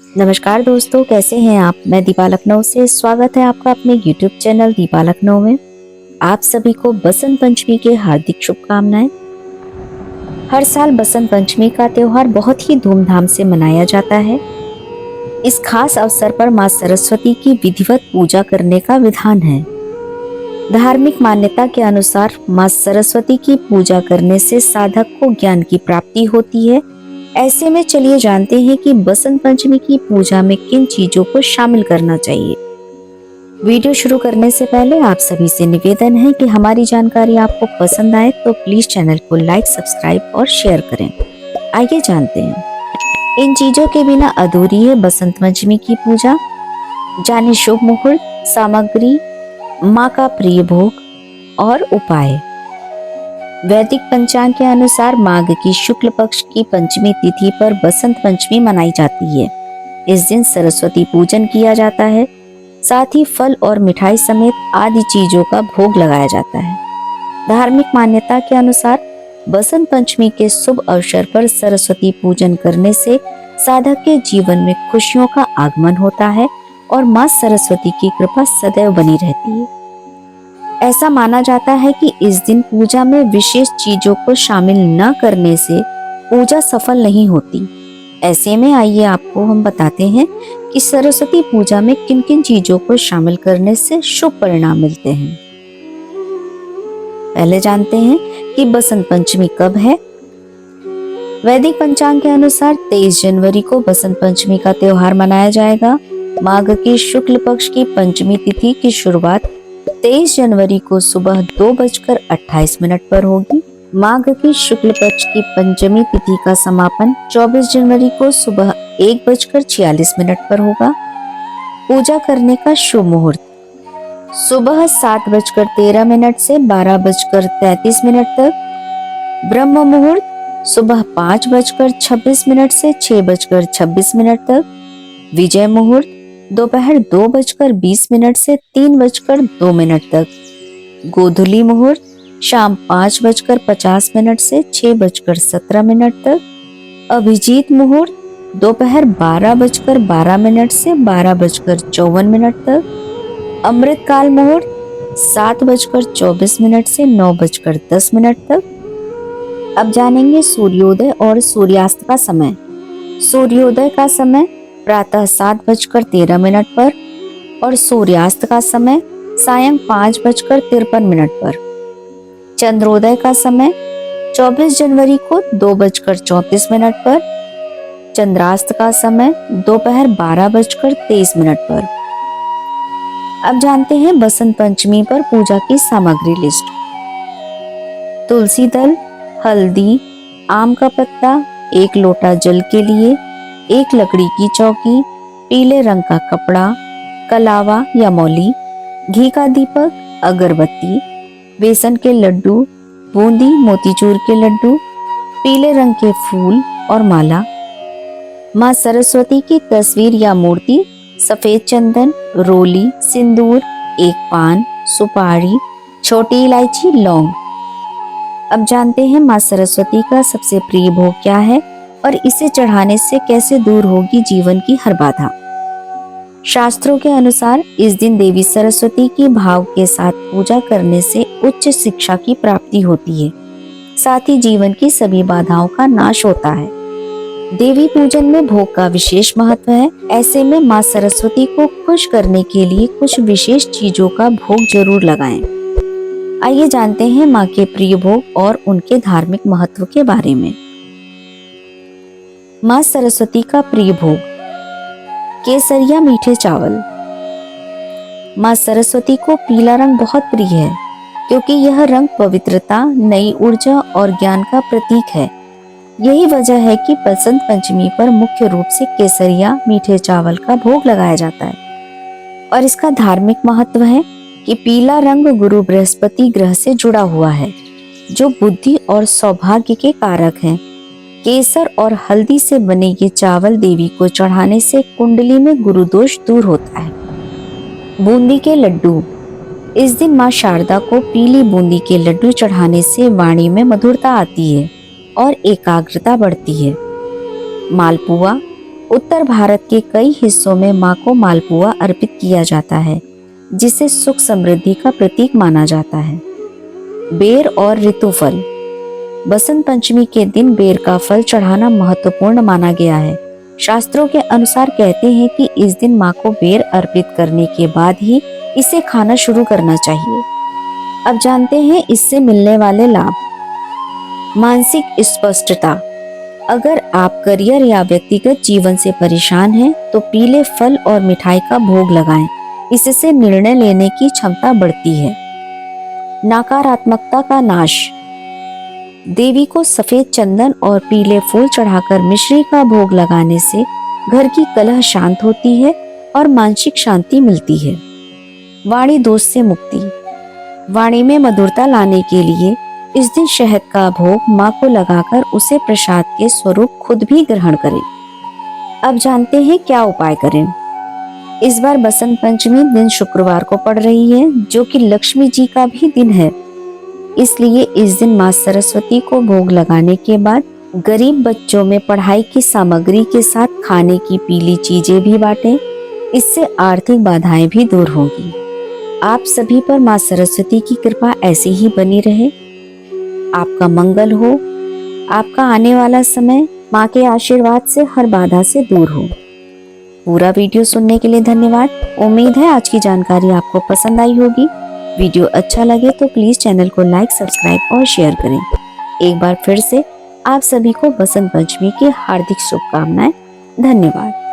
नमस्कार दोस्तों, कैसे हैं आप। मैं दीपा लखनऊ से स्वागत है आपका अपने YouTube चैनल दीपा लखनऊ में। आप सभी को बसंत पंचमी के हार्दिक शुभकामनाएं। हर साल बसंत पंचमी का त्योहार बहुत ही धूमधाम से मनाया जाता है। इस खास अवसर पर मां सरस्वती की विधिवत पूजा करने का विधान है। धार्मिक मान्यता के अनुसार मां सरस्वती की पूजा करने से साधक को ज्ञान की प्राप्ति होती है। ऐसे में चलिए जानते हैं कि बसंत पंचमी की पूजा में किन चीजों को शामिल करना चाहिए। वीडियो शुरू करने से पहले आप सभी से निवेदन है कि हमारी जानकारी आपको पसंद आए तो प्लीज चैनल को लाइक, सब्सक्राइब और शेयर करें। आइए जानते हैं, इन चीजों के बिना अधूरी है बसंत पंचमी की पूजा। जाने शुभ मुहूर्त, सामग्री, माँ का प्रिय भोग और उपाय। वैदिक पंचांग के अनुसार माघ की शुक्ल पक्ष की पंचमी तिथि पर बसंत पंचमी मनाई जाती है। इस दिन सरस्वती पूजन किया जाता है, साथ ही फल और मिठाई समेत आदि चीजों का भोग लगाया जाता है। धार्मिक मान्यता के अनुसार बसंत पंचमी के शुभ अवसर पर सरस्वती पूजन करने से साधक के जीवन में खुशियों का आगमन होता है और मां सरस्वती की कृपा सदैव बनी रहती है। ऐसा माना जाता है कि इस दिन पूजा में विशेष चीजों को शामिल न करने से पूजा सफल नहीं होती। ऐसे में आइए आपको हम बताते हैं कि सरस्वती पूजा में किन किन चीजों को शामिल करने से शुभ परिणाम मिलते हैं। पहले जानते हैं कि बसंत पंचमी कब है। वैदिक पंचांग के अनुसार 23 जनवरी को बसंत पंचमी का त्योहार मनाया जाएगा। माघ की शुक्ल पक्ष की पंचमी तिथि की शुरुआत 23 जनवरी को सुबह 2:28 पर होगी। माघ की शुक्ल पक्ष की पंचमी तिथि का समापन 24 जनवरी को सुबह 1:46 पर होगा। पूजा करने का शुभ मुहूर्त सुबह 7:13 से 12:33 तक। ब्रह्म मुहूर्त सुबह 5:26 से 6:26 तक। विजय मुहूर्त दोपहर 2:20 से 3:02 तक। गोधूली मुहूर्त शाम 5:50 से 6:17 तक। अभिजीत मुहूर्त दोपहर 12:12 से 12:54 तक। अमृतकाल मुहूर्त 7:24 से 9:10 तक। अब जानेंगे सूर्योदय और सूर्यास्त का समय। सूर्योदय का समय प्रातः 7:13 पर और सूर्यास्त का समय सायं 5:53 पर। चंद्रोदय का समय 24 जनवरी को 2:34 पर। चंद्रास्त का समय दोपहर 12:23 पर। अब जानते हैं बसंत पंचमी पर पूजा की सामग्री लिस्ट। तुलसी दल, हल्दी, आम का पत्ता, 1 लोटा जल के लिए, 1 लकड़ी की चौकी, पीले रंग का कपड़ा, कलावा या मौली, घी का दीपक, अगरबत्ती, बेसन के लड्डू, बूंदी मोतीचूर के लड्डू, पीले रंग के फूल और माला। मां सरस्वती की तस्वीर या मूर्ति, सफेद चंदन, रोली, सिंदूर, 1 पान, सुपारी, छोटी इलायची, लौंग। अब जानते हैं मां सरस्वती का सबसे प्रिय भोग क्या है और इसे चढ़ाने से कैसे दूर होगी जीवन की हर बाधा। शास्त्रों के अनुसार इस दिन देवी सरस्वती की भाव के साथ पूजा करने से उच्च शिक्षा की प्राप्ति होती है, साथ ही जीवन की सभी बाधाओं का नाश होता है। देवी पूजन में भोग का विशेष महत्व है। ऐसे में मां सरस्वती को खुश करने के लिए कुछ विशेष चीजों का भोग जरूर लगाएं। आइए जानते हैं मां के प्रिय भोग और उनके धार्मिक महत्व के बारे में। मां सरस्वती का प्रिय भोग केसरिया मीठे चावल। मां सरस्वती को पीला रंग बहुत प्रिय है क्योंकि यह रंग पवित्रता, नई ऊर्जा और ज्ञान का प्रतीक है। यही वजह है कि बसंत पंचमी पर मुख्य रूप से केसरिया मीठे चावल का भोग लगाया जाता है। और इसका धार्मिक महत्व है कि पीला रंग गुरु बृहस्पति ग्रह से जुड़ा हुआ है, जो बुद्धि और सौभाग्य के कारक हैं। केसर और हल्दी से बने ये चावल देवी को चढ़ाने से कुंडली में गुरु दोष दूर होता है। बूंदी के लड्डू। इस दिन मां शारदा को पीली बूंदी के लड्डू चढ़ाने से वाणी में मधुरता आती है और एकाग्रता बढ़ती है। मालपुआ उत्तर भारत के कई हिस्सों में माँ को मालपुआ अर्पित किया जाता है, जिसे सुख समृद्धि का प्रतीक माना जाता है। बेर और ऋतुफल। बसंत पंचमी के दिन बेर का फल चढ़ाना महत्वपूर्ण माना गया है। शास्त्रों के अनुसार कहते हैं कि इस दिन माँ को बेर अर्पित करने के बाद ही इसे खाना शुरू करना चाहिए। अब जानते हैं इससे मिलने वाले लाभ। मानसिक स्पष्टता। अगर आप करियर या व्यक्तिगत जीवन से परेशान हैं, तो पीले फल और मिठाई का भोग लगाएं। इससे निर्णय लेने की क्षमता बढ़ती है। नकारात्मकता का नाश। देवी को सफेद चंदन और पीले फूल चढ़ाकर मिश्री का भोग लगाने से घर की कलह शांत होती है और मानसिक शांति मिलती है। वाणी दोष से मुक्ति। वाणी में मधुरता लाने के लिए इस दिन शहद का भोग माँ को लगाकर उसे प्रसाद के स्वरूप खुद भी ग्रहण करें। अब जानते हैं क्या उपाय करें। इस बार बसंत पंचमी दिन शुक्रवार को पड़ रही है, जो कि लक्ष्मी जी का भी दिन है। इसलिए इस दिन माँ सरस्वती को भोग लगाने के बाद गरीब बच्चों में पढ़ाई की सामग्री के साथ खाने की पीली चीजें भी बांटें। इससे आर्थिक बाधाएं भी दूर होंगी। आप सभी पर माँ सरस्वती की कृपा ऐसे ही बनी रहे। आपका मंगल हो। आपका आने वाला समय माँ के आशीर्वाद से हर बाधा से दूर हो। पूरा वीडियो सुनने के लिए धन्यवाद। उम्मीद है आज की जानकारी आपको पसंद आई होगी। वीडियो अच्छा लगे तो प्लीज चैनल को लाइक, सब्सक्राइब और शेयर करें। एक बार फिर से आप सभी को बसंत पंचमी की हार्दिक शुभकामनाएं। धन्यवाद।